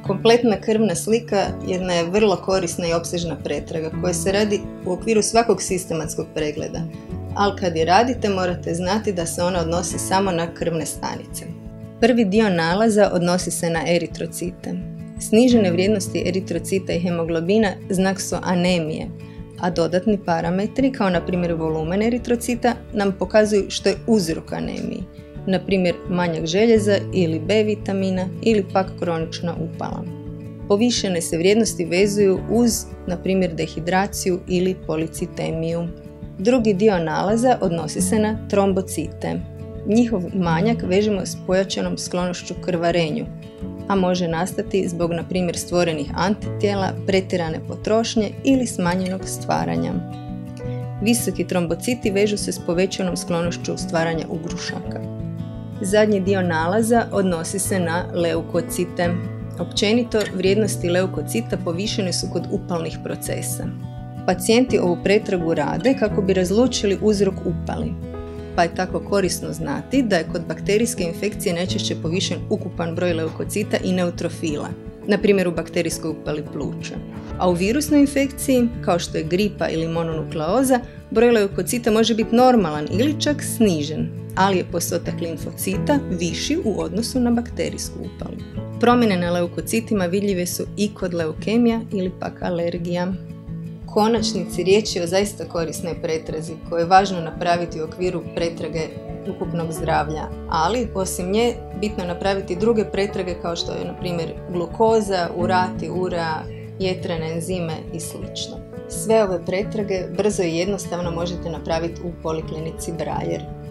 Kompletna krvna slika jedna je vrlo korisna i opsežna pretraga koja se radi u okviru svakog sistematskog pregleda, ali kad je radite morate znati da se ona odnosi samo na krvne stanice. Prvi dio nalaza odnosi se na eritrocite. Snižene vrijednosti eritrocita i hemoglobina znak su anemije, a dodatni parametri, kao na primjer volumen eritrocita, nam pokazuju što je uzrok anemiji, na primjer manjak željeza ili B vitamina ili pak kronična upala. Povišene se vrijednosti vezuju uz, na primjer, dehidraciju ili policitemiju. Drugi dio nalaza odnosi se na trombocite. Njihov manjak vežemo s pojačanom sklonošću krvarenju, a može nastati zbog, na primjer, stvorenih antitijela, pretjerane potrošnje ili smanjenog stvaranja. Visoki trombociti vežu se s povećanom sklonošću stvaranja ugrušaka. Zadnji dio nalaza odnosi se na leukocite. Općenito, vrijednosti leukocita povišene su kod upalnih procesa. Pacijenti ovu pretragu rade kako bi razlučili uzrok upali, pa je tako korisno znati da je kod bakterijske infekcije najčešće povišen ukupan broj leukocita i neutrofila, na primjer u bakterijskoj upali pluća. A u virusnoj infekciji, kao što je gripa ili mononukleoza, broj leukocita može biti normalan ili čak snižen, ali je postotak limfocita viši u odnosu na bakterijsku upalu. Promjene na leukocitima vidljive su i kod leukemija ili pak alergija. U konačnici riječ je o zaista korisnoj pretrazi koju je važno napraviti u okviru pretrage ukupnog zdravlja, ali osim nje bitno napraviti druge pretrage kao što je na primjer glukoza, urati, urea, jetrene enzime i sl. Sve ove pretrage brzo i jednostavno možete napraviti u Poliklinici Brajer.